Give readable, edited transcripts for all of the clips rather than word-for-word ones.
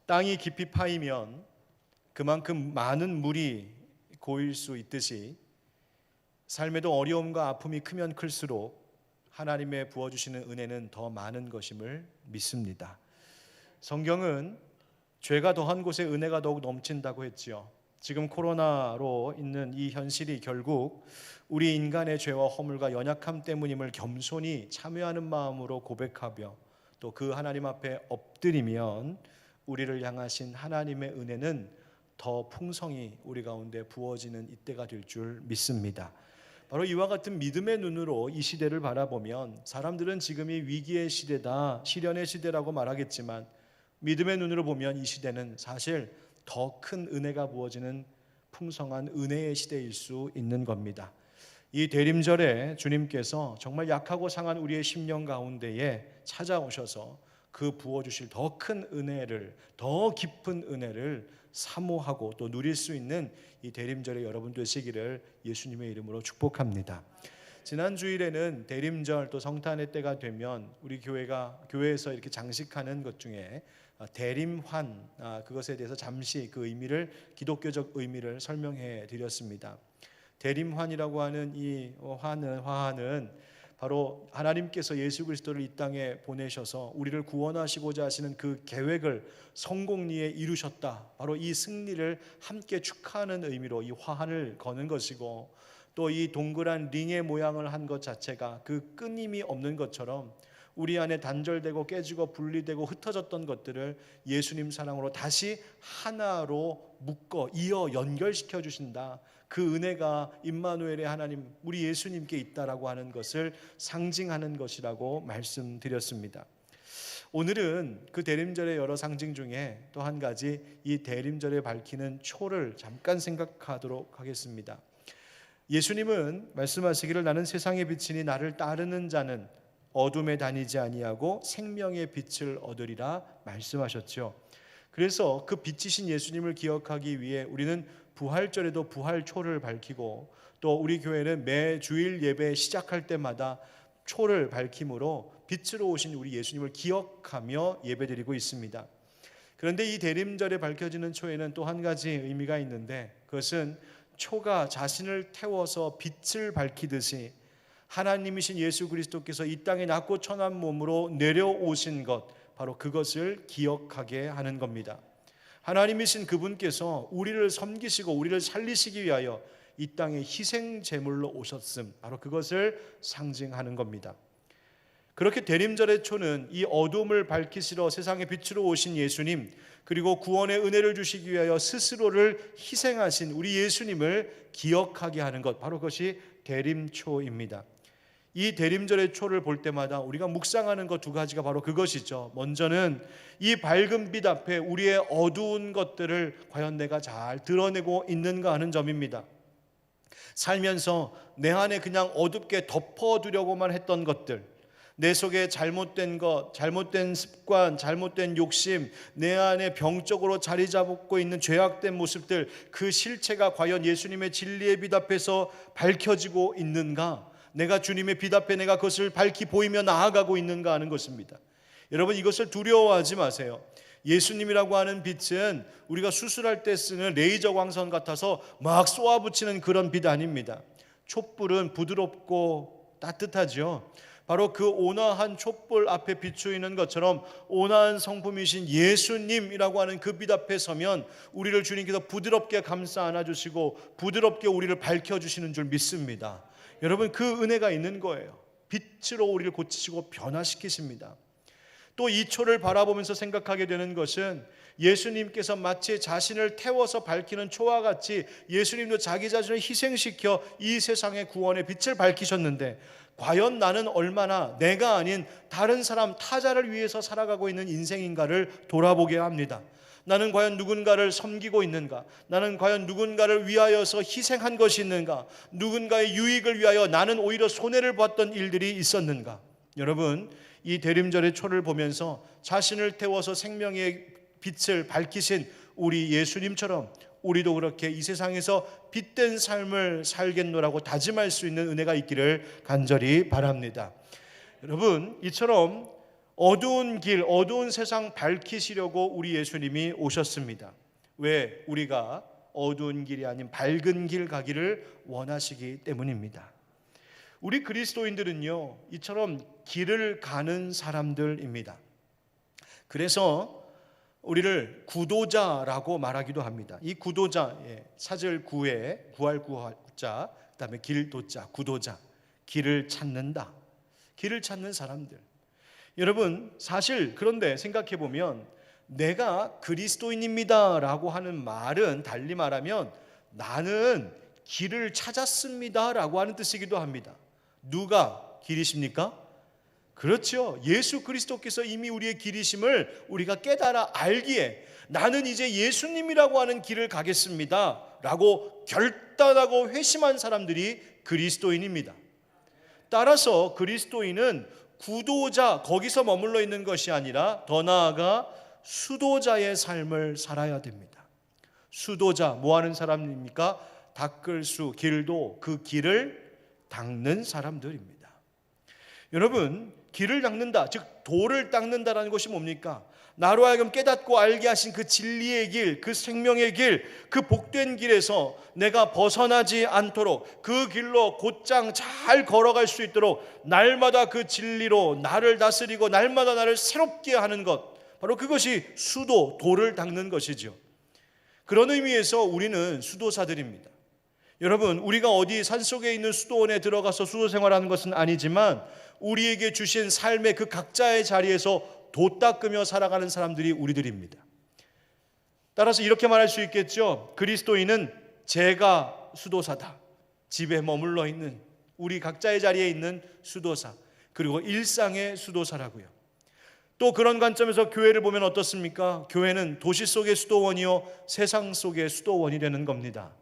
땅이 깊이 파이면 그만큼 많은 물이 고일 수 있듯이 삶에도 어려움과 아픔이 크면 클수록 하나님의 부어주시는 은혜는 더 많은 것임을 믿습니다. 성경은 죄가 더한 곳에 은혜가 더욱 넘친다고 했지요. 지금 코로나로 있는 이 현실이 결국 우리 인간의 죄와 허물과 연약함 때문임을 겸손히 참여하는 마음으로 고백하며 또 그 하나님 앞에 엎드리면 우리를 향하신 하나님의 은혜는 더 풍성히 우리 가운데 부어지는 이때가 될 줄 믿습니다. 바로 이와 같은 믿음의 눈으로 이 시대를 바라보면 사람들은 지금이 위기의 시대다, 시련의 시대라고 말하겠지만 믿음의 눈으로 보면 이 시대는 사실 더 큰 은혜가 부어지는 풍성한 은혜의 시대일 수 있는 겁니다. 이 대림절에 주님께서 정말 약하고 상한 우리의 심령 가운데에 찾아오셔서 그 부어주실 더 큰 은혜를, 더 깊은 은혜를 사모하고 또 누릴 수 있는 이 대림절에 여러분 되시기를 예수님의 이름으로 축복합니다. 지난 주일에는 대림절 또 성탄의 때가 되면 우리 교회에서 이렇게 장식하는 것 중에 대림환, 그것에 대해서 잠시 그 의미를, 기독교적 의미를 설명해 드렸습니다. 대림환이라고 하는 이 화환은 바로 하나님께서 예수 그리스도를 이 땅에 보내셔서 우리를 구원하시고자 하시는 그 계획을 성공리에 이루셨다, 바로 이 승리를 함께 축하하는 의미로 이 화환을 거는 것이고, 또 이 동그란 링의 모양을 한 것 자체가 그 끊임이 없는 것처럼 우리 안에 단절되고 깨지고 분리되고 흩어졌던 것들을 예수님 사랑으로 다시 하나로 묶어 이어 연결시켜 주신다, 그 은혜가 임마누엘의 하나님 우리 예수님께 있다라고 하는 것을 상징하는 것이라고 말씀드렸습니다. 오늘은 그 대림절의 여러 상징 중에 또 한 가지, 이 대림절에 밝히는 초를 잠깐 생각하도록 하겠습니다. 예수님은 말씀하시기를 나는 세상의 빛이니 나를 따르는 자는 어둠에 다니지 아니하고 생명의 빛을 얻으리라 말씀하셨죠. 그래서 그 빛이신 예수님을 기억하기 위해 우리는 부활절에도 부활초를 밝히고, 또 우리 교회는 매 주일 예배 시작할 때마다 초를 밝힘으로 빛으로 오신 우리 예수님을 기억하며 예배드리고 있습니다. 그런데 이 대림절에 밝혀지는 초에는 또 한 가지 의미가 있는데, 그것은 초가 자신을 태워서 빛을 밝히듯이 하나님이신 예수 그리스도께서 이 땅에 낮고 천한 몸으로 내려오신 것, 바로 그것을 기억하게 하는 겁니다. 하나님이신 그분께서 우리를 섬기시고 우리를 살리시기 위하여 이 땅에 희생 제물로 오셨음, 바로 그것을 상징하는 겁니다. 그렇게 대림절의 초는 이 어둠을 밝히시러 세상의 빛으로 오신 예수님, 그리고 구원의 은혜를 주시기 위하여 스스로를 희생하신 우리 예수님을 기억하게 하는 것, 바로 그것이 대림초입니다. 이 대림절의 초를 볼 때마다 우리가 묵상하는 것 두 가지가 바로 그것이죠. 먼저는 이 밝은 빛 앞에 우리의 어두운 것들을 과연 내가 잘 드러내고 있는가 하는 점입니다. 살면서 내 안에 그냥 어둡게 덮어두려고만 했던 것들, 내 속에 잘못된 것, 잘못된 습관, 잘못된 욕심, 내 안에 병적으로 자리 잡고 있는 죄악된 모습들, 그 실체가 과연 예수님의 진리의 빛 앞에서 밝혀지고 있는가? 내가 주님의 빛 앞에 내가 그것을 밝히 보이며 나아가고 있는가 하는 것입니다. 여러분, 이것을 두려워하지 마세요. 예수님이라고 하는 빛은 우리가 수술할 때 쓰는 레이저 광선 같아서 막 쏘아붙이는 그런 빛 아닙니다. 촛불은 부드럽고 따뜻하죠. 바로 그 온화한 촛불 앞에 비추이는 것처럼 온화한 성품이신 예수님이라고 하는 그 빛 앞에 서면 우리를 주님께서 부드럽게 감싸 안아주시고 부드럽게 우리를 밝혀주시는 줄 믿습니다. 여러분, 그 은혜가 있는 거예요. 빛으로 우리를 고치시고 변화시키십니다. 또 이 초를 바라보면서 생각하게 되는 것은 예수님께서 마치 자신을 태워서 밝히는 초와 같이 예수님도 자기 자신을 희생시켜 이 세상의 구원의 빛을 밝히셨는데, 과연 나는 얼마나 내가 아닌 다른 사람, 타자를 위해서 살아가고 있는 인생인가를 돌아보게 합니다. 나는 과연 누군가를 섬기고 있는가? 나는 과연 누군가를 위하여서 희생한 것이 있는가? 누군가의 유익을 위하여 나는 오히려 손해를 봤던 일들이 있었는가? 여러분, 이 대림절의 초를 보면서 자신을 태워서 생명의 빛을 밝히신 우리 예수님처럼 우리도 그렇게 이 세상에서 빛된 삶을 살겠노라고 다짐할 수 있는 은혜가 있기를 간절히 바랍니다. 여러분, 이처럼 어두운 길, 어두운 세상 밝히시려고 우리 예수님이 오셨습니다. 왜? 우리가 어두운 길이 아닌 밝은 길 가기를 원하시기 때문입니다. 우리 그리스도인들은요, 이처럼 길을 가는 사람들입니다. 그래서 우리를 구도자라고 말하기도 합니다. 이 구도자, 사절 구에 구할 구자, 그다음에 길도자, 구도자, 길을 찾는다. 길을 찾는 사람들. 여러분, 사실 그런데 생각해 보면 내가 그리스도인입니다 라고 하는 말은 달리 말하면 나는 길을 찾았습니다 라고 하는 뜻이기도 합니다. 누가 길이십니까? 그렇죠. 예수 그리스도께서 이미 우리의 길이심을 우리가 깨달아 알기에 나는 이제 예수님이라고 하는 길을 가겠습니다 라고 결단하고 회심한 사람들이 그리스도인입니다. 따라서 그리스도인은 구도자, 거기서 머물러 있는 것이 아니라 더 나아가 수도자의 삶을 살아야 됩니다. 수도자, 뭐 하는 사람입니까? 닦을 수, 길도, 그 길을 닦는 사람들입니다. 여러분, 길을 닦는다, 즉 도를 닦는다라는 것이 뭡니까? 나로 하여금 깨닫고 알게 하신 그 진리의 길, 그 생명의 길, 그 복된 길에서 내가 벗어나지 않도록 그 길로 곧장 잘 걸어갈 수 있도록 날마다 그 진리로 나를 다스리고 날마다 나를 새롭게 하는 것, 바로 그것이 수도, 도를 닦는 것이죠. 그런 의미에서 우리는 수도사들입니다. 여러분, 우리가 어디 산속에 있는 수도원에 들어가서 수도 생활하는 것은 아니지만 우리에게 주신 삶의 그 각자의 자리에서 도 닦으며 살아가는 사람들이 우리들입니다. 따라서 이렇게 말할 수 있겠죠. 그리스도인은 제가 수도사다. 집에 머물러 있는 우리 각자의 자리에 있는 수도사, 그리고 일상의 수도사라고요. 또 그런 관점에서 교회를 보면 어떻습니까? 교회는 도시 속의 수도원이요 세상 속의 수도원이 되는 겁니다.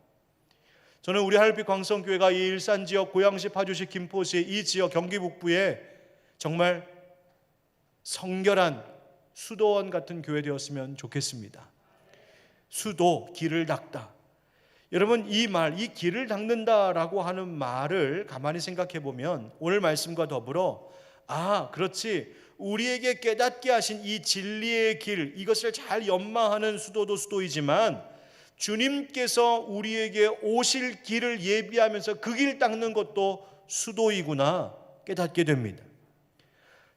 저는 우리 하늘빛 광성교회가 이 일산 지역, 고양시, 파주시, 김포시 이 지역 경기 북부에 정말 성결한 수도원 같은 교회 되었으면 좋겠습니다. 수도, 길을 닦다. 여러분, 이 말, 이 길을 닦는다라고 하는 말을 가만히 생각해 보면 오늘 말씀과 더불어 그렇지, 우리에게 깨닫게 하신 이 진리의 길, 이것을 잘 연마하는 수도도 수도이지만 주님께서 우리에게 오실 길을 예비하면서 그 길 닦는 것도 수도이구나 깨닫게 됩니다.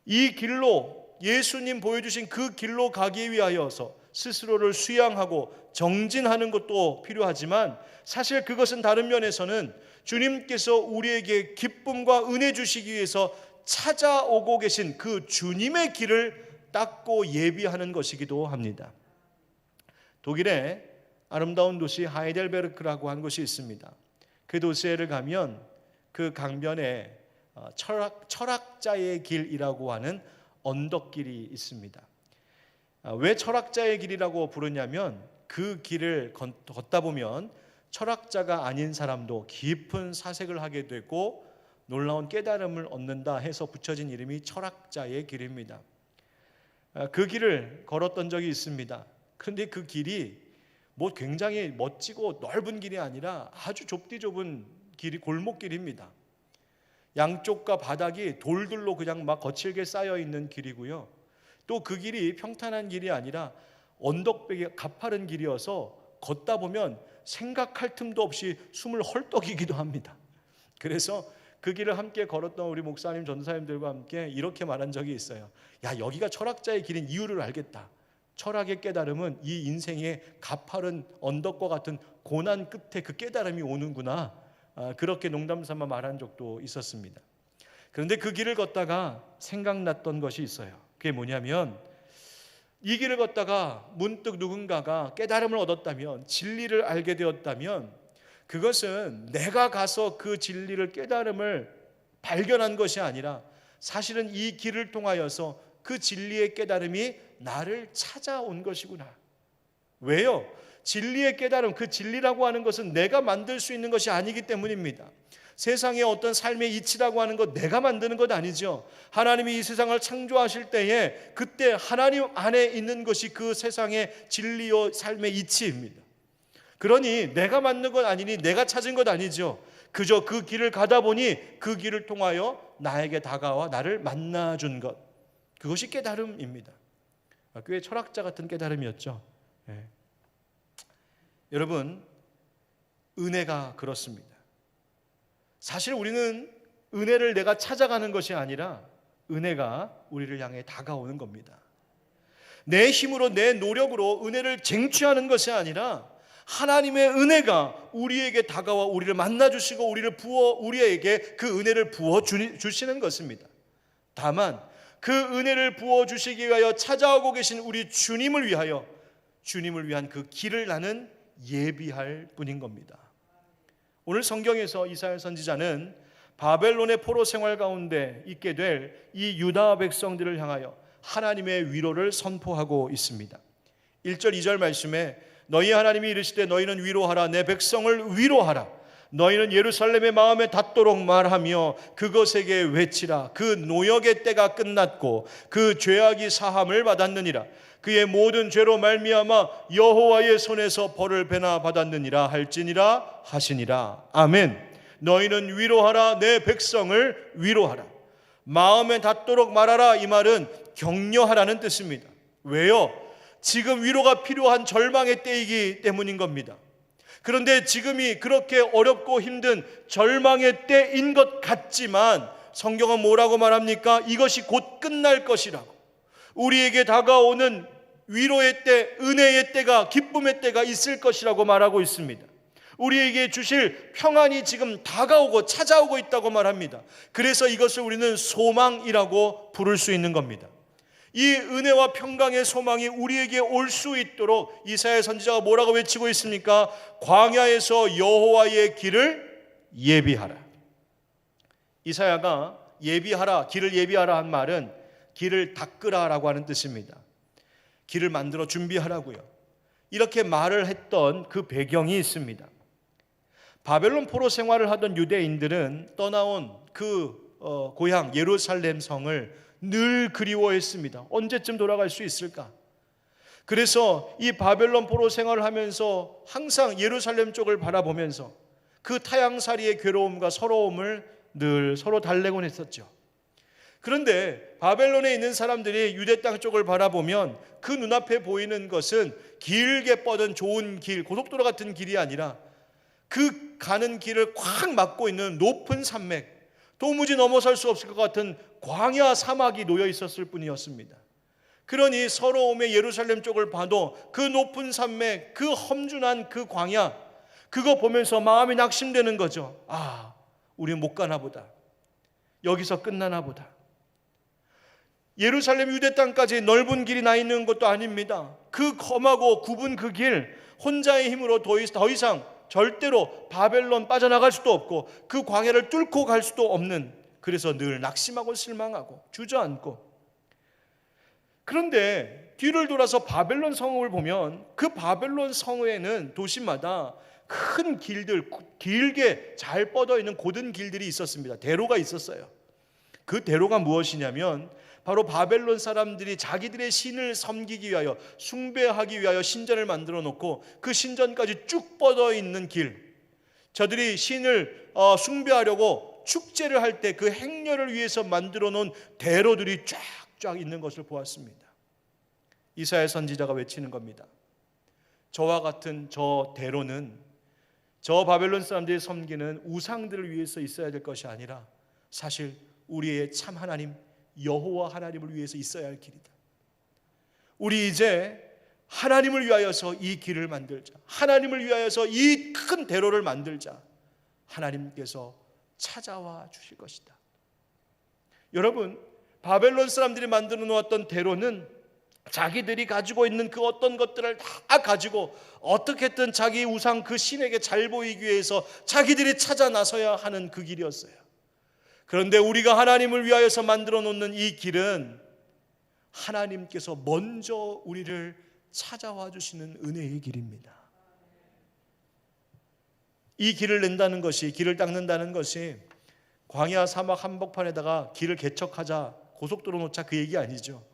이 길로, 예수님 보여주신 그 길로 가기 위하여서 스스로를 수양하고 정진하는 것도 필요하지만 사실 그것은 다른 면에서는 주님께서 우리에게 기쁨과 은혜 주시기 위해서 찾아오고 계신 그 주님의 길을 닦고 예비하는 것이기도 합니다. 독일에 아름다운 도시 하이델베르크라고 한 곳이 있습니다. 그 도시에를 가면 그 강변에 철학자의 길이라고 하는 언덕길이 있습니다. 왜 철학자의 길이라고 부르냐면 그 길을 걷다 보면 철학자가 아닌 사람도 깊은 사색을 하게 되고 놀라운 깨달음을 얻는다 해서 붙여진 이름이 철학자의 길입니다. 그 길을 걸었던 적이 있습니다. 그런데 그 길이 뭐 굉장히 멋지고 넓은 길이 아니라 아주 좁디 좁은 길이 골목길입니다. 양쪽과 바닥이 돌들로 그냥 막 거칠게 쌓여 있는 길이고요. 또 그 길이 평탄한 길이 아니라 언덕배기 가파른 길이어서 걷다 보면 생각할 틈도 없이 숨을 헐떡이기도 합니다. 그래서 그 길을 함께 걸었던 우리 목사님, 전사님들과 함께 이렇게 말한 적이 있어요. 야, 여기가 철학자의 길인 이유를 알겠다. 철학의 깨달음은 이 인생의 가파른 언덕과 같은 고난 끝에 그 깨달음이 오는구나. 그렇게 농담삼아 말한 적도 있었습니다. 그런데 그 길을 걷다가 생각났던 것이 있어요. 그게 뭐냐면 이 길을 걷다가 문득 누군가가 깨달음을 얻었다면, 진리를 알게 되었다면 그것은 내가 가서 그 진리를, 깨달음을 발견한 것이 아니라 사실은 이 길을 통하여서 그 진리의 깨달음이 나를 찾아온 것이구나. 왜요? 진리의 깨달음, 그 진리라고 하는 것은 내가 만들 수 있는 것이 아니기 때문입니다. 세상의 어떤 삶의 이치라고 하는 것 내가 만드는 것 아니죠. 하나님이 이 세상을 창조하실 때에 그때 하나님 안에 있는 것이 그 세상의 진리요 삶의 이치입니다. 그러니 내가 만든 것 아니니 내가 찾은 것 아니죠. 그저 그 길을 가다 보니 그 길을 통하여 나에게 다가와 나를 만나준 것. 그것이 깨달음입니다. 꽤 철학자 같은 깨달음이었죠. 예. 여러분, 은혜가 그렇습니다. 사실 우리는 은혜를 내가 찾아가는 것이 아니라 은혜가 우리를 향해 다가오는 겁니다. 내 힘으로 내 노력으로 은혜를 쟁취하는 것이 아니라 하나님의 은혜가 우리에게 다가와 우리를 만나주시고 우리에게 그 은혜를 부어주시는 것입니다. 다만 그 은혜를 부어주시기 위하여 찾아오고 계신 우리 주님을 위한 그 길을 나는 예비할 뿐인 겁니다. 오늘 성경에서 이사야 선지자는 바벨론의 포로 생활 가운데 있게 될 이 유다 백성들을 향하여 하나님의 위로를 선포하고 있습니다. 1절 2절 말씀에 너희 하나님이 이르시되 너희는 위로하라 내 백성을 위로하라 너희는 예루살렘의 마음에 닿도록 말하며 그것에게 외치라 그 노역의 때가 끝났고 그 죄악이 사함을 받았느니라 그의 모든 죄로 말미암아 여호와의 손에서 벌을 배나 받았느니라 할지니라 하시니라. 아멘. 너희는 위로하라 내 백성을 위로하라 마음에 닿도록 말하라. 이 말은 격려하라는 뜻입니다. 왜요? 지금 위로가 필요한 절망의 때이기 때문인 겁니다. 그런데 지금이 그렇게 어렵고 힘든 절망의 때인 것 같지만 성경은 뭐라고 말합니까? 이것이 곧 끝날 것이라고. 우리에게 다가오는 위로의 때, 은혜의 때가, 기쁨의 때가 있을 것이라고 말하고 있습니다. 우리에게 주실 평안이 지금 다가오고 찾아오고 있다고 말합니다. 그래서 이것을 우리는 소망이라고 부를 수 있는 겁니다. 이 은혜와 평강의 소망이 우리에게 올 수 있도록 이사야 선지자가 뭐라고 외치고 있습니까? 광야에서 여호와의 길을 예비하라. 이사야가 예비하라, 길을 예비하라 한 말은 길을 닦으라라고 하는 뜻입니다. 길을 만들어 준비하라고요. 이렇게 말을 했던 그 배경이 있습니다. 바벨론 포로 생활을 하던 유대인들은 떠나온 그 고향 예루살렘 성을 늘 그리워했습니다. 언제쯤 돌아갈 수 있을까? 그래서 이 바벨론 포로 생활을 하면서 항상 예루살렘 쪽을 바라보면서 그 타향살이의 괴로움과 서러움을 늘 서로 달래곤 했었죠. 그런데 바벨론에 있는 사람들이 유대 땅 쪽을 바라보면 그 눈앞에 보이는 것은 길게 뻗은 좋은 길, 고속도로 같은 길이 아니라 그 가는 길을 꽉 막고 있는 높은 산맥, 도무지 넘어설 수 없을 것 같은 광야 사막이 놓여 있었을 뿐이었습니다. 그러니 서러움의 예루살렘 쪽을 봐도 그 높은 산맥, 그 험준한 그 광야, 그거 보면서 마음이 낙심되는 거죠. 아, 우리는 못 가나 보다. 여기서 끝나나 보다. 예루살렘 유대 땅까지 넓은 길이 나 있는 것도 아닙니다. 그 험하고 굽은 그 길, 혼자의 힘으로 더 이상 절대로 바벨론 빠져나갈 수도 없고 그 광야를 뚫고 갈 수도 없는, 그래서 늘 낙심하고 실망하고 주저앉고. 그런데 뒤를 돌아서 바벨론 성읍을 보면 그 바벨론 성에는 도시마다 큰 길들, 길게 잘 뻗어 있는 고든 길들이 있었습니다. 대로가 있었어요. 그 대로가 무엇이냐면 바로 바벨론 사람들이 자기들의 신을 섬기기 위하여, 숭배하기 위하여 신전을 만들어 놓고 그 신전까지 쭉 뻗어 있는 길, 저들이 신을 숭배하려고 축제를 할 때 그 행렬을 위해서 만들어 놓은 대로들이 쫙쫙 있는 것을 보았습니다. 이사야 선지자가 외치는 겁니다. 저와 같은 저 대로는 저 바벨론 사람들이 섬기는 우상들을 위해서 있어야 될 것이 아니라 사실 우리의 참 하나님 여호와 하나님을 위해서 있어야 할 길이다. 우리 이제 하나님을 위하여서 이 길을 만들자. 하나님을 위하여서 이 큰 대로를 만들자. 하나님께서 찾아와 주실 것이다. 여러분, 바벨론 사람들이 만들어 놓았던 대로는 자기들이 가지고 있는 그 어떤 것들을 다 가지고 어떻게든 자기 우상 그 신에게 잘 보이기 위해서 자기들이 찾아 나서야 하는 그 길이었어요. 그런데 우리가 하나님을 위하여서 만들어 놓는 이 길은 하나님께서 먼저 우리를 찾아와 주시는 은혜의 길입니다. 이 길을 낸다는 것이, 길을 닦는다는 것이 광야 사막 한복판에다가 길을 개척하자, 고속도로 놓자, 그 얘기 아니죠.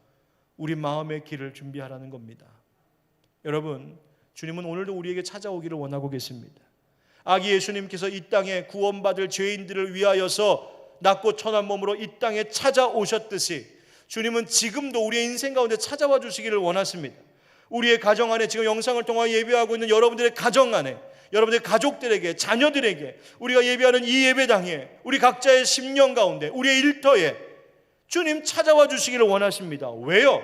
우리 마음의 길을 준비하라는 겁니다. 여러분, 주님은 오늘도 우리에게 찾아오기를 원하고 계십니다. 아기 예수님께서 이 땅에 구원받을 죄인들을 위하여서 낮고 천한 몸으로 이 땅에 찾아오셨듯이 주님은 지금도 우리의 인생 가운데 찾아와 주시기를 원하십니다. 우리의 가정 안에, 지금 영상을 통해 예배하고 있는 여러분들의 가정 안에, 여러분들의 가족들에게, 자녀들에게, 우리가 예배하는 이 예배당에, 우리 각자의 심령 가운데, 우리의 일터에 주님 찾아와 주시기를 원하십니다. 왜요?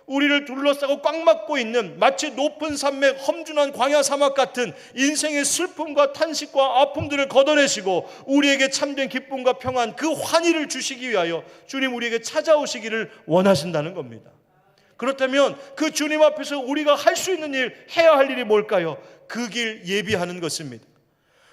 우리를 둘러싸고 꽉 막고 있는 마치 높은 산맥, 험준한 광야 사막 같은 인생의 슬픔과 탄식과 아픔들을 걷어내시고 우리에게 참된 기쁨과 평안, 그 환희를 주시기 위하여 주님 우리에게 찾아오시기를 원하신다는 겁니다. 그렇다면 그 주님 앞에서 우리가 할 수 있는 일, 해야 할 일이 뭘까요? 그 길 예비하는 것입니다.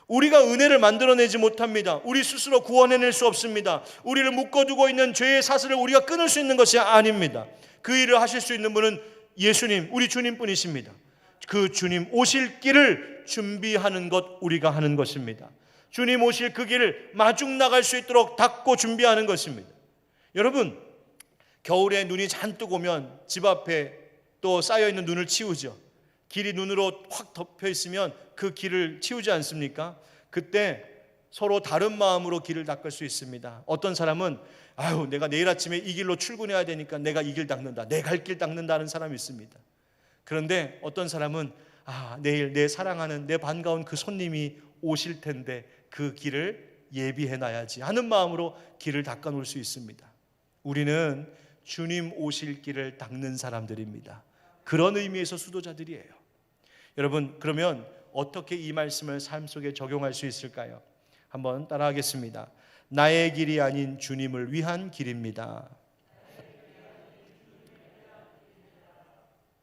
우리가 은혜를 만들어내지 못합니다. 우리 스스로 구원해낼 수 없습니다. 우리를 묶어두고 있는 죄의 사슬을 우리가 끊을 수 있는 것이 아닙니다. 그 일을 하실 수 있는 분은 예수님, 우리 주님뿐이십니다. 그 주님 오실 길을 준비하는 것, 우리가 하는 것입니다. 주님 오실 그 길을 마중 나갈 수 있도록 닦고 준비하는 것입니다. 여러분, 겨울에 눈이 잔뜩 오면 집 앞에 또 쌓여있는 눈을 치우죠. 길이 눈으로 확 덮여 있으면 그 길을 치우지 않습니까? 그때 서로 다른 마음으로 길을 닦을 수 있습니다. 어떤 사람은 아유, 내가 내일 아침에 이 길로 출근해야 되니까 내가 이 길 닦는다, 내 갈 길 닦는다는 사람이 있습니다. 그런데 어떤 사람은 내일 내 사랑하는, 내 반가운 그 손님이 오실 텐데 그 길을 예비해놔야지 하는 마음으로 길을 닦아 놓을 수 있습니다. 우리는 주님 오실 길을 닦는 사람들입니다. 그런 의미에서 수도자들이에요. 여러분, 그러면 어떻게 이 말씀을 삶 속에 적용할 수 있을까요? 한번 따라하겠습니다. 나의 길이 아닌 주님을 위한 길입니다.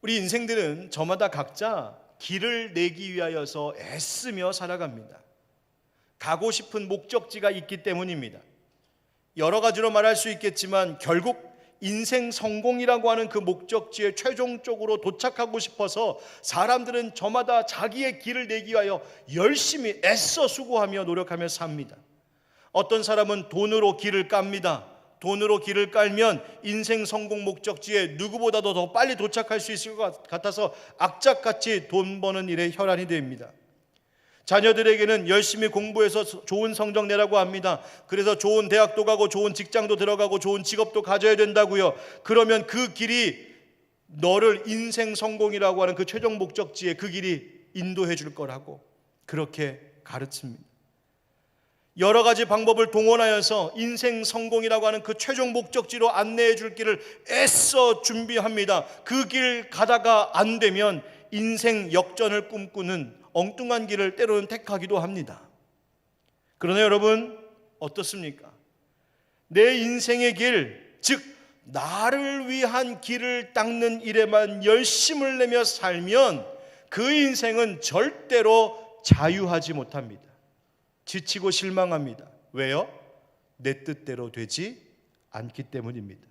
우리 인생들은 저마다 각자 길을 내기 위하여서 애쓰며 살아갑니다. 가고 싶은 목적지가 있기 때문입니다. 여러 가지로 말할 수 있겠지만 결국 인생 성공이라고 하는 그 목적지에 최종적으로 도착하고 싶어서 사람들은 저마다 자기의 길을 내기 위하여 열심히 애써 수고하며 노력하며 삽니다. 어떤 사람은 돈으로 길을 깝니다. 돈으로 길을 깔면 인생 성공 목적지에 누구보다도 더 빨리 도착할 수 있을 것 같아서 악착같이 돈 버는 일에 혈안이 됩니다. 자녀들에게는 열심히 공부해서 좋은 성적 내라고 합니다. 그래서 좋은 대학도 가고 좋은 직장도 들어가고 좋은 직업도 가져야 된다고요. 그러면 그 길이 너를 인생 성공이라고 하는 그 최종 목적지에 그 길이 인도해 줄 거라고 그렇게 가르칩니다. 여러 가지 방법을 동원하여서 인생 성공이라고 하는 그 최종 목적지로 안내해 줄 길을 애써 준비합니다. 그 길 가다가 안 되면 인생 역전을 꿈꾸는 엉뚱한 길을 때로는 택하기도 합니다. 그러나 여러분 어떻습니까? 내 인생의 길, 즉 나를 위한 길을 닦는 일에만 열심을 내며 살면 그 인생은 절대로 자유하지 못합니다. 지치고 실망합니다. 왜요? 내 뜻대로 되지 않기 때문입니다.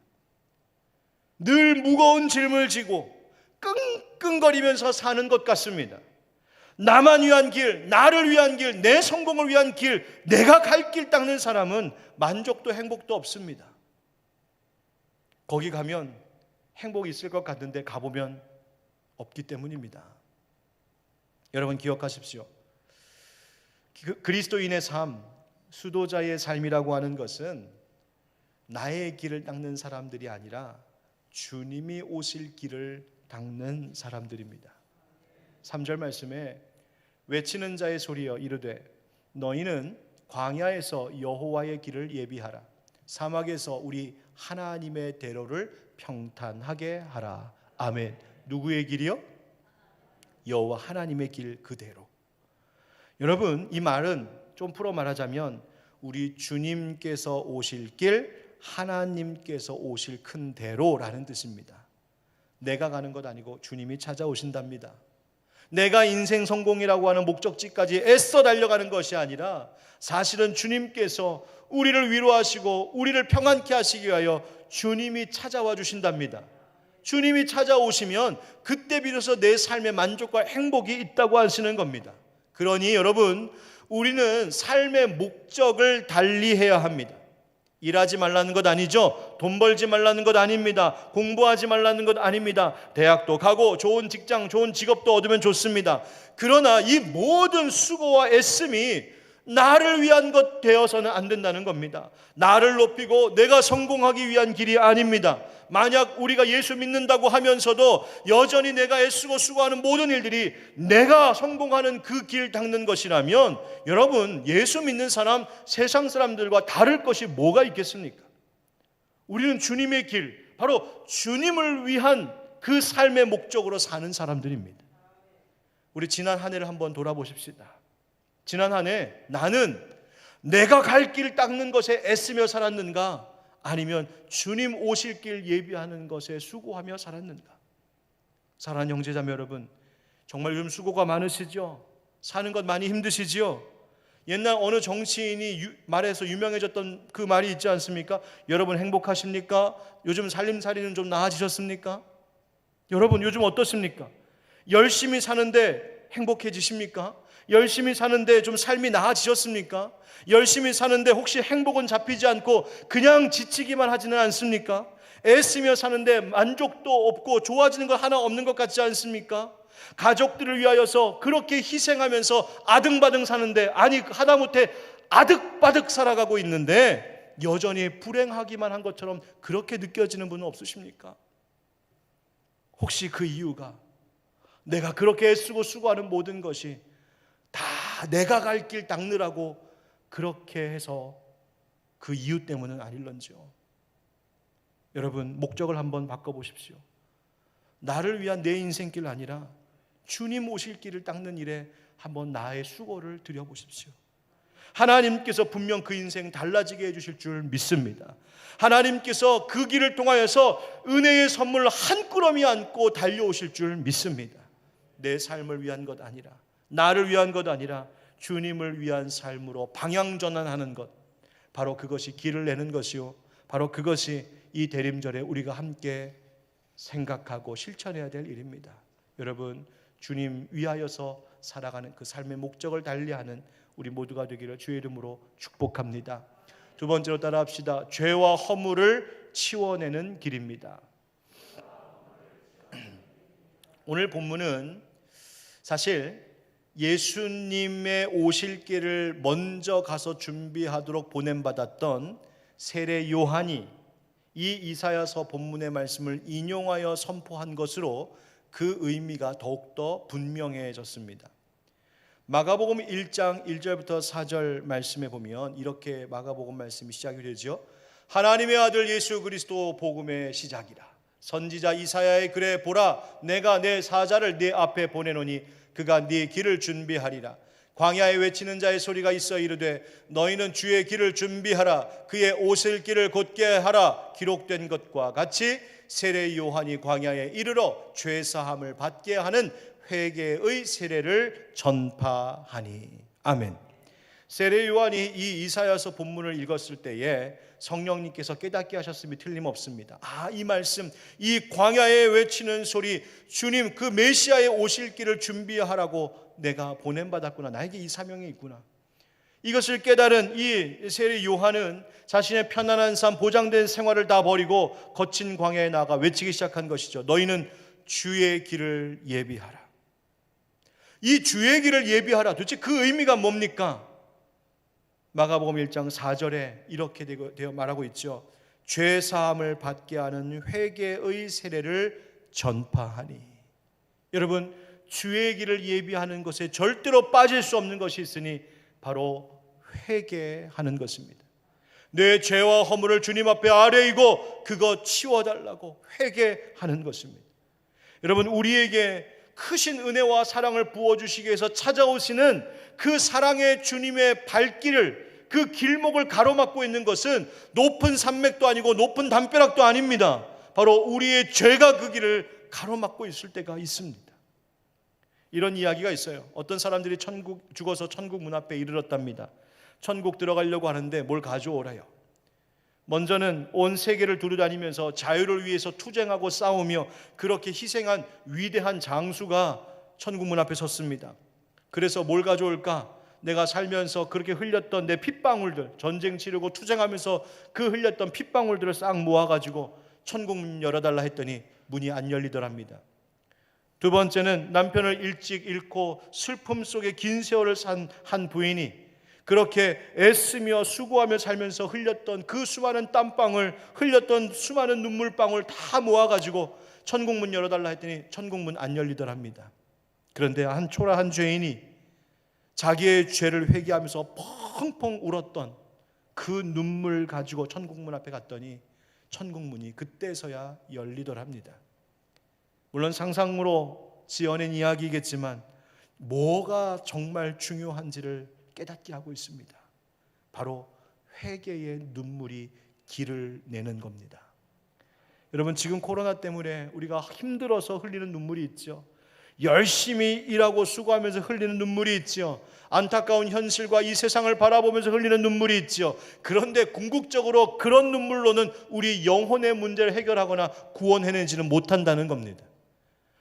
늘 무거운 짐을 지고 끙끙거리면서 사는 것 같습니다. 나만 위한 길, 나를 위한 길, 내 성공을 위한 길, 내가 갈 길 닦는 사람은 만족도 행복도 없습니다. 거기 가면 행복이 있을 것 같은데 가보면 없기 때문입니다. 여러분 기억하십시오. 그리스도인의 삶, 수도자의 삶이라고 하는 것은 나의 길을 닦는 사람들이 아니라 주님이 오실 길을 닦는 사람들입니다. 3절 말씀에 외치는 자의 소리여 이르되 너희는 광야에서 여호와의 길을 예비하라. 사막에서 우리 하나님의 대로를 평탄하게 하라. 아멘. 누구의 길이요? 여호와 하나님의 길 그대로. 여러분 이 말은 좀 풀어 말하자면 우리 주님께서 오실 길, 하나님께서 오실 큰 대로라는 뜻입니다. 내가 가는 것 아니고 주님이 찾아오신답니다. 내가 인생 성공이라고 하는 목적지까지 애써 달려가는 것이 아니라 사실은 주님께서 우리를 위로하시고 우리를 평안케 하시기 위하여 주님이 찾아와 주신답니다. 주님이 찾아오시면 그때 비로소 내 삶의 만족과 행복이 있다고 하시는 겁니다. 그러니 여러분 우리는 삶의 목적을 달리해야 합니다. 일하지 말라는 것 아니죠. 돈 벌지 말라는 것 아닙니다. 공부하지 말라는 것 아닙니다. 대학도 가고 좋은 직장, 좋은 직업도 얻으면 좋습니다. 그러나 이 모든 수고와 애씀이 나를 위한 것 되어서는 안 된다는 겁니다. 나를 높이고 내가 성공하기 위한 길이 아닙니다. 만약 우리가 예수 믿는다고 하면서도 여전히 내가 애쓰고 수고하는 모든 일들이 내가 성공하는 그 길 닦는 것이라면 여러분, 예수 믿는 사람, 세상 사람들과 다를 것이 뭐가 있겠습니까? 우리는 주님의 길, 바로 주님을 위한 그 삶의 목적으로 사는 사람들입니다. 우리 지난 한 해를 한번 돌아보십시다. 지난 한 해 나는 내가 갈 길 닦는 것에 애쓰며 살았는가? 아니면 주님 오실 길 예비하는 것에 수고하며 살았는가? 사랑하는 형제자매 여러분, 정말 요즘 수고가 많으시죠? 사는 것 많이 힘드시죠? 옛날 어느 정치인이 말해서 유명해졌던 그 말이 있지 않습니까? 여러분 행복하십니까? 요즘 살림살이는 좀 나아지셨습니까? 여러분 요즘 어떻습니까? 열심히 사는데 행복해지십니까? 열심히 사는데 좀 삶이 나아지셨습니까? 열심히 사는데 혹시 행복은 잡히지 않고 그냥 지치기만 하지는 않습니까? 애쓰며 사는데 만족도 없고 좋아지는 것 하나 없는 것 같지 않습니까? 가족들을 위하여서 그렇게 희생하면서 아등바등 사는데, 아니 하다못해 아득바득 살아가고 있는데 여전히 불행하기만 한 것처럼 그렇게 느껴지는 분은 없으십니까? 혹시 그 이유가 내가 그렇게 애쓰고 수고하는 모든 것이 다 내가 갈 길 닦느라고 그렇게 해서 그 이유 때문은 아닐런지요? 여러분, 목적을 한번 바꿔보십시오. 나를 위한 내 인생길 아니라 주님 오실 길을 닦는 일에 한번 나의 수고를 들여보십시오. 하나님께서 분명 그 인생 달라지게 해주실 줄 믿습니다. 하나님께서 그 길을 통하여서 은혜의 선물 한 꾸러미 안고 달려오실 줄 믿습니다. 내 삶을 위한 것 아니라, 나를 위한 것 아니라 주님을 위한 삶으로 방향전환하는 것, 바로 그것이 길을 내는 것이요, 바로 그것이 이 대림절에 우리가 함께 생각하고 실천해야 될 일입니다. 여러분, 주님 위하여서 살아가는 그 삶의 목적을 달리하는 우리 모두가 되기를 주의 이름으로 축복합니다. 두 번째로 따라합시다. 죄와 허물을 치워내는 길입니다. 오늘 본문은 사실 예수님의 오실 길을 먼저 가서 준비하도록 보냄받았던 세례 요한이 이 이사야서 본문의 말씀을 인용하여 선포한 것으로 그 의미가 더욱더 분명해졌습니다. 마가복음 1장 1절부터 4절 말씀에 보면 이렇게 마가복음 말씀이 시작이 되죠. 하나님의 아들 예수 그리스도 복음의 시작이라. 선지자 이사야의 글에 보라, 내가 내 사자를 네 앞에 보내노니 그가 네 길을 준비하리라. 광야에 외치는 자의 소리가 있어 이르되 너희는 주의 길을 준비하라. 그의 오실 길을 곧게 하라. 기록된 것과 같이 세례 요한이 광야에 이르러 죄 사함을 받게 하는 회개의 세례를 전파하니. 아멘. 세례 요한이 이 이사야서 본문을 읽었을 때에 성령님께서 깨닫게 하셨음이 틀림없습니다. 이 말씀, 이 광야에 외치는 소리, 주님 그 메시아의 오실 길을 준비하라고 내가 보냄받았구나, 나에게 이 사명이 있구나. 이것을 깨달은 이 세례 요한은 자신의 편안한 삶, 보장된 생활을 다 버리고 거친 광야에 나가 외치기 시작한 것이죠. 너희는 주의 길을 예비하라. 이 주의 길을 예비하라, 도대체 그 의미가 뭡니까? 마가복음 1장 4절에 이렇게 되어 말하고 있죠. 죄 사함을 받게 하는 회개의 세례를 전파하니. 여러분, 주의 길을 예비하는 것에 절대로 빠질 수 없는 것이 있으니 바로 회개하는 것입니다. 내 죄와 허물을 주님 앞에 아뢰이고 그거 치워달라고 회개하는 것입니다. 여러분, 우리에게 크신 은혜와 사랑을 부어주시기 위해서 찾아오시는 그 사랑의 주님의 발길을, 그 길목을 가로막고 있는 것은 높은 산맥도 아니고 높은 담벼락도 아닙니다. 바로 우리의 죄가 그 길을 가로막고 있을 때가 있습니다. 이런 이야기가 있어요. 어떤 사람들이 죽어서 천국 문 앞에 이르렀답니다. 천국 들어가려고 하는데 뭘 가져오래요. 먼저는 온 세계를 두루다니면서 자유를 위해서 투쟁하고 싸우며 그렇게 희생한 위대한 장수가 천국 문 앞에 섰습니다. 그래서 뭘 가져올까? 내가 살면서 그렇게 흘렸던 내 핏방울들, 전쟁 치르고 투쟁하면서 그 흘렸던 핏방울들을 싹 모아가지고 천국 문 열어달라 했더니 문이 안 열리더랍니다. 두 번째는 남편을 일찍 잃고 슬픔 속에 긴 세월을 산 한 부인이 그렇게 애쓰며 수고하며 살면서 흘렸던 그 수많은 땀방울, 흘렸던 수많은 눈물방울 다 모아가지고 천국문 열어달라 했더니 천국문 안 열리더랍니다. 그런데 한 초라한 죄인이 자기의 죄를 회개하면서 펑펑 울었던 그 눈물 가지고 천국문 앞에 갔더니 천국문이 그때서야 열리더랍니다. 물론 상상으로 지어낸 이야기겠지만 뭐가 정말 중요한지를 깨닫게 하고 있습니다. 바로 회개의 눈물이 길을 내는 겁니다. 여러분, 지금 코로나 때문에 우리가 힘들어서 흘리는 눈물이 있죠. 열심히 일하고 수고하면서 흘리는 눈물이 있죠. 안타까운 현실과 이 세상을 바라보면서 흘리는 눈물이 있죠. 그런데 궁극적으로 그런 눈물로는 우리 영혼의 문제를 해결하거나 구원해내지는 못한다는 겁니다.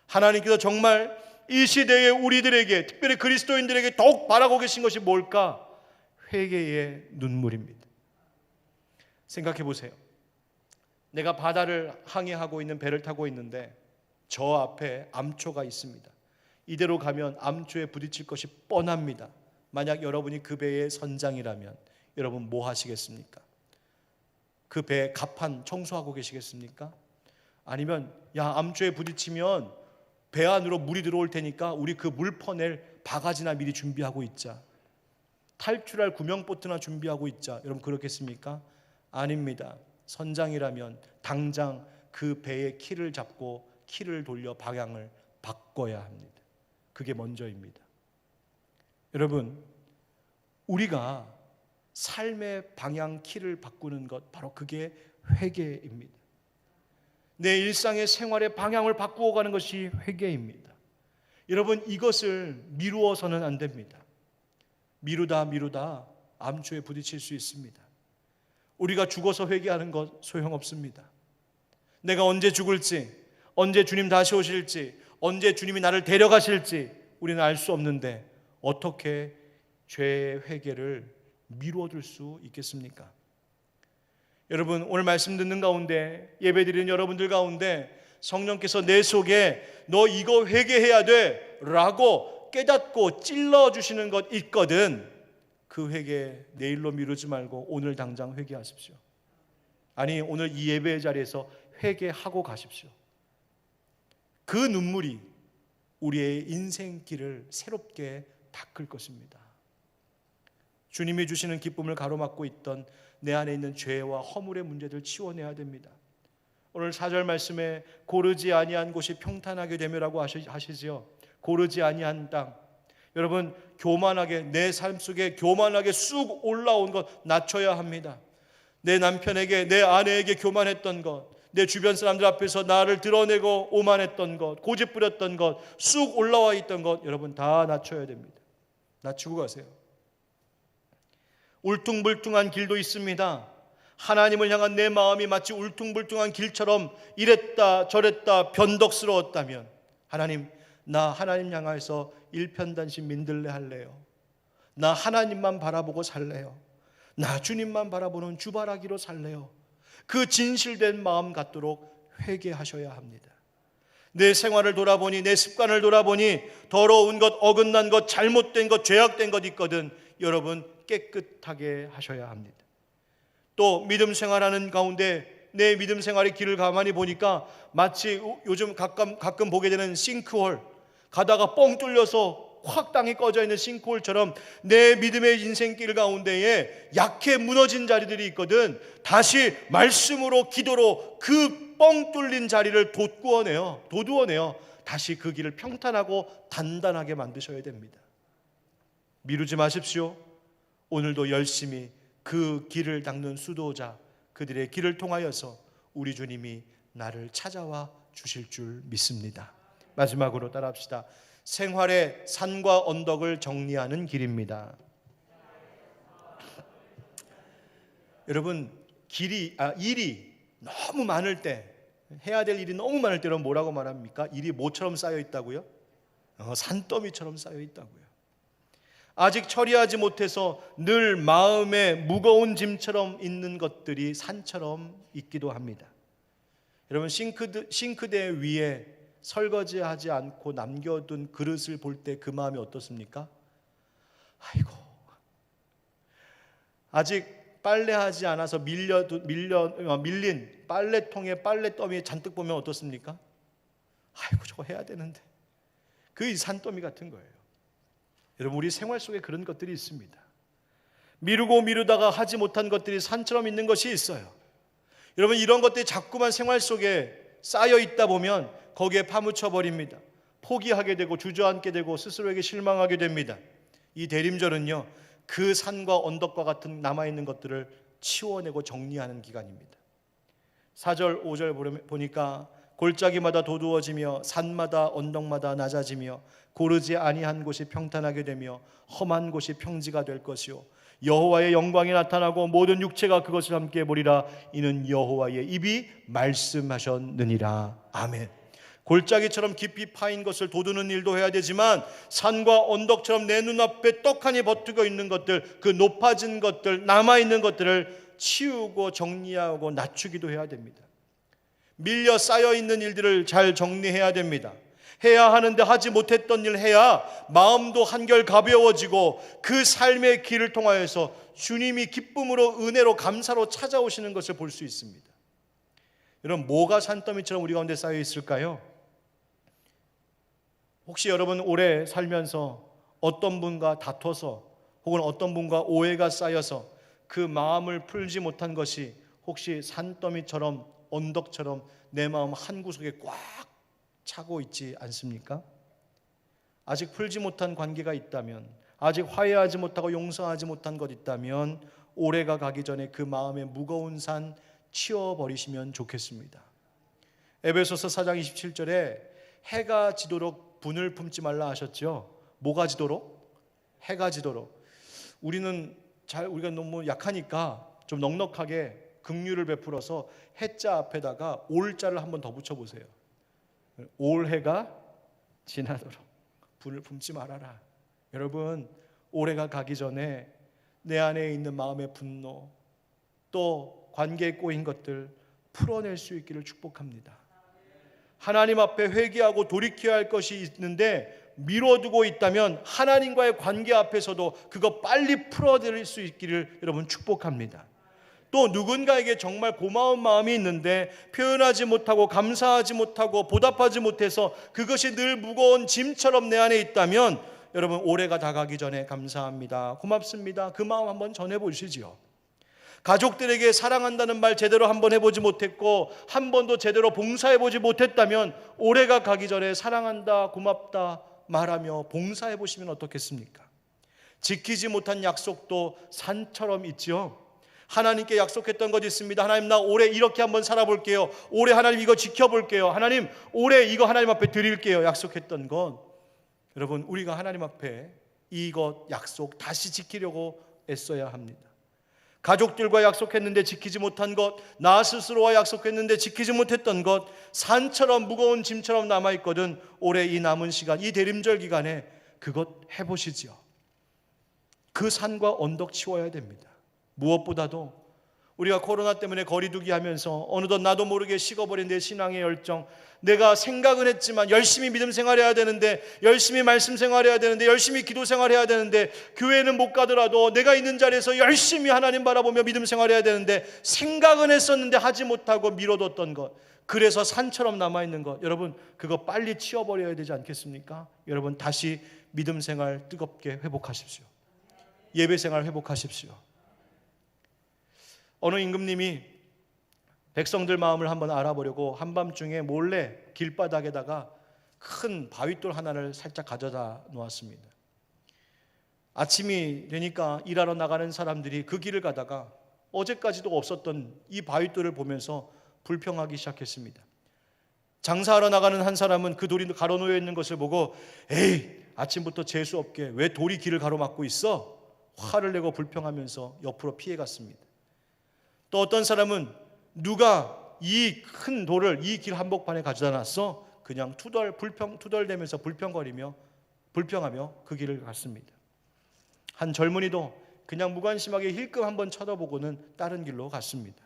하나님께서 정말 이 시대에 우리들에게, 특별히 그리스도인들에게 더욱 바라고 계신 것이 뭘까? 회개의 눈물입니다. 생각해 보세요. 내가 바다를 항해하고 있는 배를 타고 있는데 저 앞에 암초가 있습니다. 이대로 가면 암초에 부딪힐 것이 뻔합니다. 만약 여러분이 그 배의 선장이라면 여러분 뭐 하시겠습니까? 그 배 갑판 청소하고 계시겠습니까? 아니면 야, 암초에 부딪히면 배 안으로 물이 들어올 테니까 우리 그 물 퍼낼 바가지나 미리 준비하고 있자. 탈출할 구명보트나 준비하고 있자. 여러분 그렇겠습니까? 아닙니다. 선장이라면 당장 그 배의 키를 잡고 키를 돌려 방향을 바꿔야 합니다. 그게 먼저입니다. 여러분, 우리가 삶의 방향 키를 바꾸는 것, 바로 그게 회개입니다. 내 일상의 생활의 방향을 바꾸어 가는 것이 회개입니다. 여러분, 이것을 미루어서는 안 됩니다. 미루다 암초에 부딪힐 수 있습니다. 우리가 죽어서 회개하는 것 소용없습니다. 내가 언제 죽을지, 언제 주님 다시 오실지, 언제 주님이 나를 데려가실지 우리는 알 수 없는데 어떻게 죄의 회개를 미루어둘 수 있겠습니까? 여러분, 오늘 말씀 듣는 가운데, 예배드리는 여러분들 가운데 성령께서 내 속에 너 이거 회개해야 돼 라고 깨닫고 찔러주시는 것 있거든. 그 회개 내일로 미루지 말고 오늘 당장 회개하십시오. 아니, 오늘 이 예배의 자리에서 회개하고 가십시오. 그 눈물이 우리의 인생길을 새롭게 닦을 것입니다. 주님이 주시는 기쁨을 가로막고 있던 내 안에 있는 죄와 허물의 문제들 치워내야 됩니다. 오늘 4절 말씀에 고르지 아니한 곳이 평탄하게 되며라고 하시지요. 고르지 아니한 땅. 여러분, 교만하게, 내 삶 속에 교만하게 쑥 올라온 것 낮춰야 합니다. 내 남편에게, 내 아내에게 교만했던 것, 내 주변 사람들 앞에서 나를 드러내고 오만했던 것, 고집 부렸던 것, 쑥 올라와 있던 것, 여러분 다 낮춰야 됩니다. 낮추고 가세요. 울퉁불퉁한 길도 있습니다. 하나님을 향한 내 마음이 마치 울퉁불퉁한 길처럼 이랬다 저랬다 변덕스러웠다면, 하나님, 나 하나님 향해서 일편단심 민들레 할래요. 나 하나님만 바라보고 살래요. 나 주님만 바라보는 주바라기로 살래요. 그 진실된 마음 갖도록 회개하셔야 합니다. 내 생활을 돌아보니, 내 습관을 돌아보니 더러운 것, 어긋난 것, 잘못된 것, 죄악된 것 있거든. 여러분 깨끗하게 하셔야 합니다. 또 믿음 생활하는 가운데 내 믿음 생활의 길을 가만히 보니까 마치 요즘 가끔 보게 되는 싱크홀, 가다가 뻥 뚫려서 확 땅이 꺼져 있는 싱크홀처럼 내 믿음의 인생길 가운데에 약해 무너진 자리들이 있거든. 다시 말씀으로, 기도로 그 뻥 뚫린 자리를 도두어내어 다시 그 길을 평탄하고 단단하게 만드셔야 됩니다. 미루지 마십시오. 오늘도 열심히 그 길을 닦는 수도자, 그들의 길을 통하여서 우리 주님이 나를 찾아와 주실 줄 믿습니다. 마지막으로 따라합시다. 생활의 산과 언덕을 정리하는 길입니다. 여러분, 일이 너무 많을 때, 해야 될 일이 너무 많을 때는 뭐라고 말합니까? 일이 뭐처럼 쌓여 있다고요? 산더미처럼 쌓여 있다고요. 아직 처리하지 못해서 늘 마음에 무거운 짐처럼 있는 것들이 산처럼 있기도 합니다. 여러분, 싱크대 위에 설거지하지 않고 남겨둔 그릇을 볼 때 그 마음이 어떻습니까? 아이고, 아직 빨래하지 않아서 밀린 빨래통에 빨래더미 잔뜩 보면 어떻습니까? 아이고 저거 해야 되는데. 그 산더미 같은 거예요. 여러분, 우리 생활 속에 그런 것들이 있습니다. 미루고 미루다가 하지 못한 것들이 산처럼 있는 것이 있어요. 여러분, 이런 것들이 자꾸만 생활 속에 쌓여 있다 보면 거기에 파묻혀 버립니다. 포기하게 되고 주저앉게 되고 스스로에게 실망하게 됩니다. 이 대림절은요, 그 산과 언덕과 같은 남아있는 것들을 치워내고 정리하는 기간입니다. 4절 5절 보니까 골짜기마다 도두어지며 산마다 언덕마다 낮아지며 고르지 아니한 곳이 평탄하게 되며 험한 곳이 평지가 될 것이요 여호와의 영광이 나타나고 모든 육체가 그것을 함께 보리라. 이는 여호와의 입이 말씀하셨느니라. 아멘. 골짜기처럼 깊이 파인 것을 도두는 일도 해야 되지만 산과 언덕처럼 내 눈앞에 떡하니 버티고 있는 것들, 그 높아진 것들, 남아있는 것들을 치우고 정리하고 낮추기도 해야 됩니다. 밀려 쌓여있는 일들을 잘 정리해야 됩니다. 해야 하는데 하지 못했던 일 해야 마음도 한결 가벼워지고 그 삶의 길을 통하여서 주님이 기쁨으로 은혜로 감사로 찾아오시는 것을 볼 수 있습니다. 여러분, 뭐가 산더미처럼 우리 가운데 쌓여 있을까요? 혹시 여러분 오래 살면서 어떤 분과 다퉈서 혹은 어떤 분과 오해가 쌓여서 그 마음을 풀지 못한 것이 혹시 산더미처럼 언덕처럼 내 마음 한 구석에 꽉 차고 있지 않습니까? 아직 풀지 못한 관계가 있다면, 아직 화해하지 못하고 용서하지 못한 것 있다면 올해가 가기 전에 그 마음의 무거운 산 치워버리시면 좋겠습니다. 에베소서 4장 27절에 해가 지도록 분을 품지 말라 하셨죠. 뭐가 지도록? 해가 지도록. 우리가 너무 약하니까 좀 넉넉하게 긍휼을 베풀어서 해자 앞에다가 올자를 한번 더 붙여보세요. 올해가 지나도록 분을 품지 말아라. 여러분, 올해가 가기 전에 내 안에 있는 마음의 분노, 또 관계에 꼬인 것들 풀어낼 수 있기를 축복합니다. 하나님 앞에 회개하고 돌이켜야 할 것이 있는데 미뤄두고 있다면 하나님과의 관계 앞에서도 그거 빨리 풀어드릴 수 있기를 여러분 축복합니다. 또 누군가에게 정말 고마운 마음이 있는데 표현하지 못하고 감사하지 못하고 보답하지 못해서 그것이 늘 무거운 짐처럼 내 안에 있다면 여러분, 올해가 다 가기 전에 감사합니다, 고맙습니다, 그 마음 한번 전해보시지요. 가족들에게 사랑한다는 말 제대로 한번 해보지 못했고 한 번도 제대로 봉사해보지 못했다면 올해가 가기 전에 사랑한다, 고맙다 말하며 봉사해보시면 어떻겠습니까? 지키지 못한 약속도 산처럼 있지요. 하나님께 약속했던 것이 있습니다. 하나님, 나 올해 이렇게 한번 살아볼게요. 올해 하나님 이거 지켜볼게요. 하나님, 올해 이거 하나님 앞에 드릴게요. 약속했던 것, 여러분, 우리가 하나님 앞에 이것 약속 다시 지키려고 애써야 합니다. 가족들과 약속했는데 지키지 못한 것, 나 스스로와 약속했는데 지키지 못했던 것, 산처럼 무거운 짐처럼 남아있거든. 올해 이 남은 시간, 이 대림절 기간에 그것 해보시지요. 그 산과 언덕 치워야 됩니다. 무엇보다도 우리가 코로나 때문에 거리두기 하면서 어느덧 나도 모르게 식어버린 내 신앙의 열정, 내가 생각은 했지만 열심히 믿음 생활해야 되는데, 열심히 말씀 생활해야 되는데, 열심히 기도 생활해야 되는데, 교회는 못 가더라도 내가 있는 자리에서 열심히 하나님 바라보며 믿음 생활해야 되는데 생각은 했었는데 하지 못하고 미뤄뒀던 것, 그래서 산처럼 남아있는 것, 여러분 그거 빨리 치워버려야 되지 않겠습니까? 여러분, 다시 믿음 생활 뜨겁게 회복하십시오. 예배 생활 회복하십시오. 어느 임금님이 백성들 마음을 한번 알아보려고 한밤중에 몰래 길바닥에다가 큰 바윗돌 하나를 살짝 가져다 놓았습니다. 아침이 되니까 일하러 나가는 사람들이 그 길을 가다가 어제까지도 없었던 이 바윗돌을 보면서 불평하기 시작했습니다. 장사하러 나가는 한 사람은 그 돌이 가로놓여 있는 것을 보고, 에이, 아침부터 재수 없게 왜 돌이 길을 가로막고 있어? 화를 내고 불평하면서 옆으로 피해갔습니다. 또 어떤 사람은 누가 이 큰 돌을 이 길 한복판에 가져다 놨어? 그냥 투덜대면서 불평하며 그 길을 갔습니다. 한 젊은이도 그냥 무관심하게 힐끔 한번 쳐다보고는 다른 길로 갔습니다.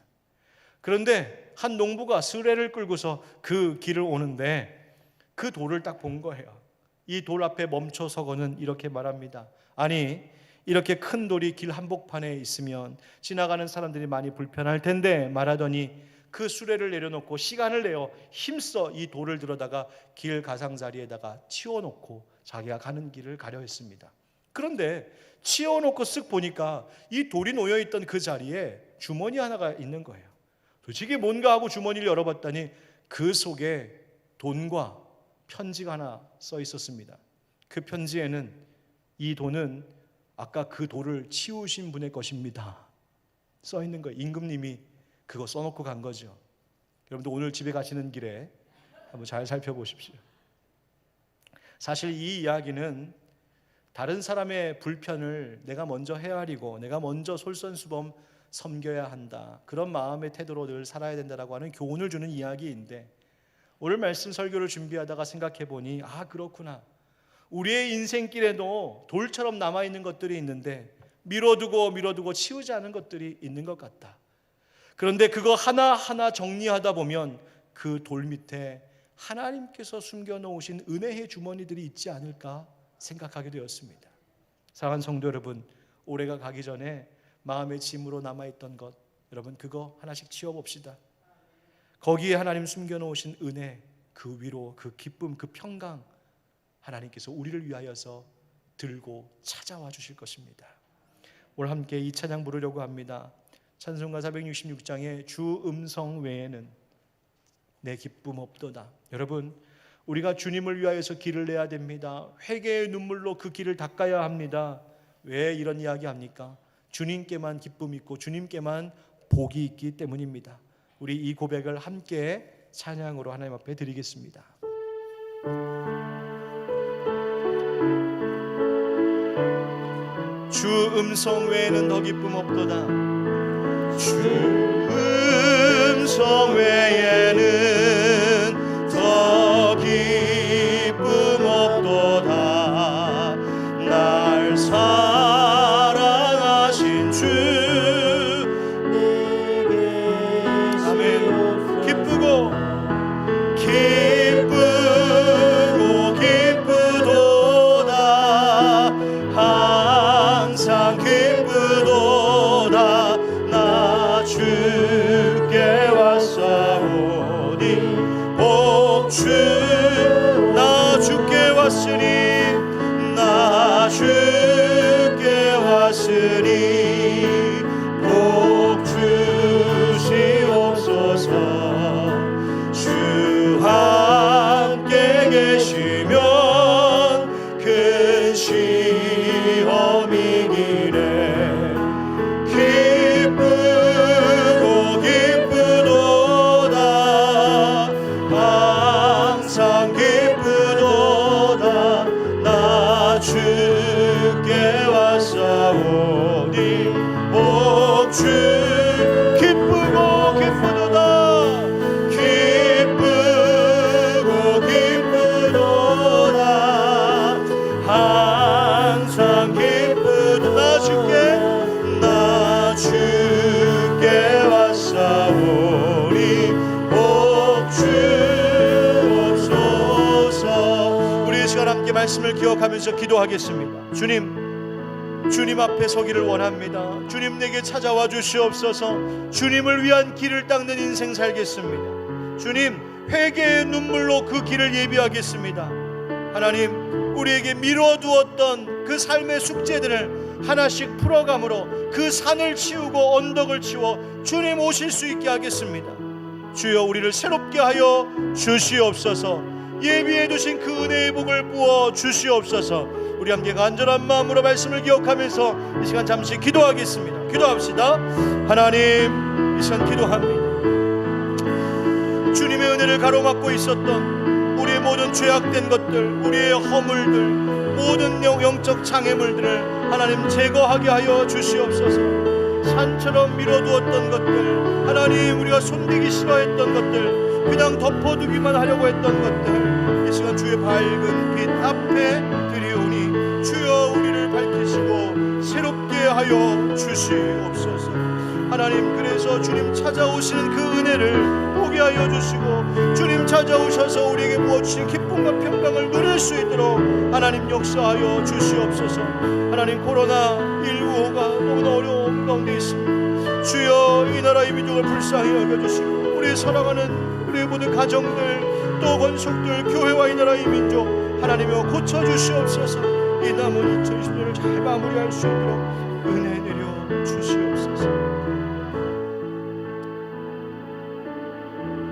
그런데 한 농부가 수레를 끌고서 그 길을 오는데 그 돌을 딱 본 거예요. 이 돌 앞에 멈춰서고는 이렇게 말합니다. 아니, 이렇게 큰 돌이 길 한복판에 있으면 지나가는 사람들이 많이 불편할 텐데 말하더니 그 수레를 내려놓고 시간을 내어 힘써 이 돌을 들어다가 길 가장자리에다가 치워놓고 자기가 가는 길을 가려 했습니다. 그런데 치워놓고 쓱 보니까 이 돌이 놓여있던 그 자리에 주머니 하나가 있는 거예요. 도대체 이게 뭔가 하고 주머니를 열어봤더니 그 속에 돈과 편지가 하나 써 있었습니다. 그 편지에는 이 돈은 아까 그 돌을 치우신 분의 것입니다 써 있는 거예요. 임금님이 그거 써놓고 간 거죠. 여러분들 오늘 집에 가시는 길에 한번 잘 살펴보십시오. 사실 이 이야기는 다른 사람의 불편을 내가 먼저 헤아리고 내가 먼저 솔선수범 섬겨야 한다, 그런 마음의 태도로 늘 살아야 된다라고 하는 교훈을 주는 이야기인데, 오늘 말씀 설교를 준비하다가 생각해 보니 그렇구나, 우리의 인생길에도 돌처럼 남아있는 것들이 있는데 밀어두고 치우지 않은 것들이 있는 것 같다. 그런데 그거 하나하나 정리하다 보면 그 돌 밑에 하나님께서 숨겨놓으신 은혜의 주머니들이 있지 않을까 생각하게 되었습니다. 사랑하는 성도 여러분, 올해가 가기 전에 마음의 짐으로 남아있던 것, 여러분 그거 하나씩 치워봅시다. 거기에 하나님 숨겨놓으신 은혜, 그 위로, 그 기쁨, 그 평강, 하나님께서 우리를 위하여서 들고 찾아와 주실 것입니다. 오늘 함께 이 찬양 부르려고 합니다. 찬송가 466장의 주 음성 외에는 내 기쁨 없도다. 여러분, 우리가 주님을 위하여서 길을 내야 됩니다. 회개의 눈물로 그 길을 닦아야 합니다. 왜 이런 이야기 합니까? 주님께만 기쁨이 있고 주님께만 복이 있기 때문입니다. 우리 이 고백을 함께 찬양으로 하나님 앞에 드리겠습니다. 주 음성 외에는 더 기쁨 없도다. 주 음성 외에는 더 기쁨 없도다. 날 사랑하신 주 아멘. 기쁘고 기쁘도다. 항상 기쁘도다. 나 주께 왔사오니 복주 나 주께 왔으니 나 주께 왔으니 복 주시옵소서. 주 함께 계시면 큰 시험이기래. 기쁘고 기쁘도다. 항상 기쁘도다. 나 주께 왔사오니 복주 기쁘고 기쁘도다. 기쁘고 기쁘도다. 항상 기쁘도다. 나 주께 왔사오니 복 주옵소서. 우리 이 시간 함께 말씀을 기억하면서 기도하겠습니다. 주님 앞에 서기를 원합니다. 주님 내게 찾아와 주시옵소서. 주님을 위한 길을 닦는 인생 살겠습니다. 주님, 회개의 눈물로 그 길을 예비하겠습니다. 하나님, 우리에게 미뤄두었던 그 삶의 숙제들을 하나씩 풀어감으로 그 산을 치우고 언덕을 치워 주님 오실 수 있게 하겠습니다. 주여, 우리를 새롭게 하여 주시옵소서. 예비해 두신 그 은혜의 복을 부어 주시옵소서. 우리 함께 간절한 마음으로 말씀을 기억하면서 이 시간 잠시 기도하겠습니다. 기도합시다. 하나님, 이 시간 기도합니다. 주님의 은혜를 가로막고 있었던 우리의 모든 죄악된 것들, 우리의 허물들, 모든 영적 장애물들을 하나님 제거하게 하여 주시옵소서. 산처럼 밀어두었던 것들, 하나님 우리가 손대기 싫어했던 것들, 그냥 덮어두기만 하려고 했던 것들, 이 시간 주의 밝은 빛 앞에 드리오니 주여 우리를 밝히시고 새롭게 하여 주시옵소서. 하나님, 그래서 주님 찾아오시는 그 은혜를 보게 함께 하여 주시고 주님 찾아오셔서 우리에게 부어주신 기쁨과 평강을 누릴 수 있도록 하나님 역사하여 주시옵소서. 하나님 코로나19가 너무나 어려운 가운데 있습니다. 주여 이 나라 이 민족을 불쌍히 여겨주시고 우리 사랑하는 우리 모든 가정들 또 권속들 교회와 이 나라 이 민족 하나님이여 고쳐주시옵소서. 이 남은 2020년을 잘 마무리할 수 있도록 은혜 내려 주시옵소서.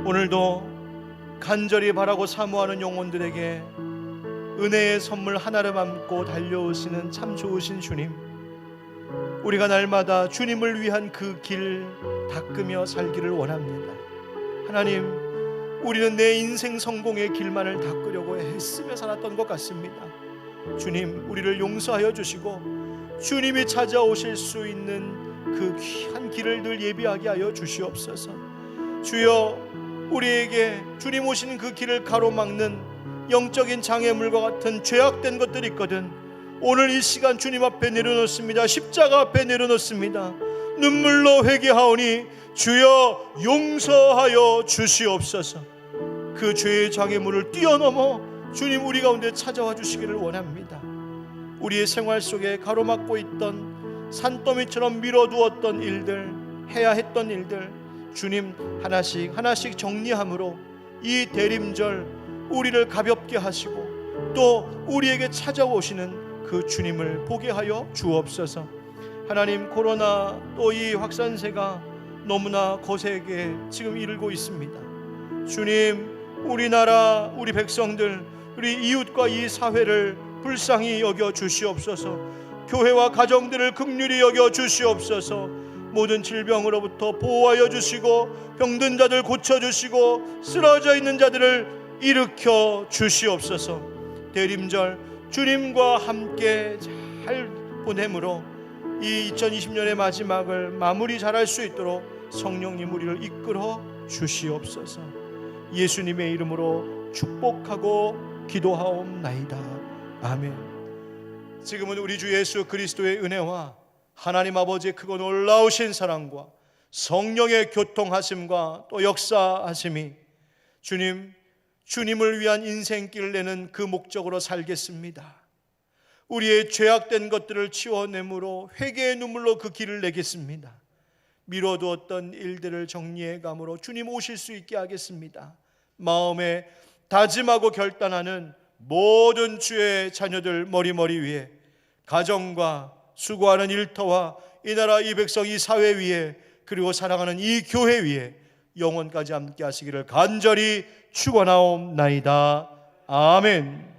오늘도 간절히 바라고 사모하는 영혼들에게 은혜의 선물 하나를 안고 달려오시는 참 좋으신 주님, 우리가 날마다 주님을 위한 그 길 닦으며 살기를 원합니다. 하나님, 우리는 내 인생 성공의 길만을 닦으려고 애쓰며 살았던 것 같습니다. 주님, 우리를 용서하여 주시고 주님이 찾아오실 수 있는 그 귀한 길을 늘 예비하게 하여 주시옵소서. 주여, 우리에게 주님 오시는 그 길을 가로막는 영적인 장애물과 같은 죄악된 것들이 있거든 오늘 이 시간 주님 앞에 내려놓습니다. 십자가 앞에 내려놓습니다. 눈물로 회개하오니 주여 용서하여 주시옵소서. 그 죄의 장애물을 뛰어넘어 주님 우리 가운데 찾아와 주시기를 원합니다. 우리의 생활 속에 가로막고 있던 산더미처럼 밀어두었던 일들, 해야 했던 일들 주님 하나씩 하나씩 정리함으로 이 대림절 우리를 가볍게 하시고 또 우리에게 찾아오시는 그 주님을 보게 하여 주옵소서. 하나님, 코로나 또 이 확산세가 너무나 거세게 지금 이르고 있습니다. 주님, 우리나라 우리 백성들 우리 이웃과 이 사회를 불쌍히 여겨 주시옵소서. 교회와 가정들을 긍휼히 여겨 주시옵소서. 모든 질병으로부터 보호하여 주시고 병든 자들 고쳐주시고 쓰러져 있는 자들을 일으켜 주시옵소서. 대림절 주님과 함께 잘 보내므로 이 2020년의 마지막을 마무리 잘할 수 있도록 성령님 우리를 이끌어 주시옵소서. 예수님의 이름으로 축복하고 기도하옵나이다. 아멘. 지금은 우리 주 예수 그리스도의 은혜와 하나님 아버지의 크고 놀라우신 사랑과 성령의 교통하심과 또 역사하심이 주님을 위한 인생길을 내는 그 목적으로 살겠습니다. 우리의 죄악된 것들을 치워내므로 회개의 눈물로 그 길을 내겠습니다. 미뤄두었던 일들을 정리해감으로 주님 오실 수 있게 하겠습니다. 마음에 다짐하고 결단하는 모든 주의 자녀들 머리 위에, 가정과 수고하는 일터와 이 나라 이 백성 이 사회 위에, 그리고 사랑하는 이 교회 위에 영원까지 함께 하시기를 간절히 축원하옵나이다. 아멘.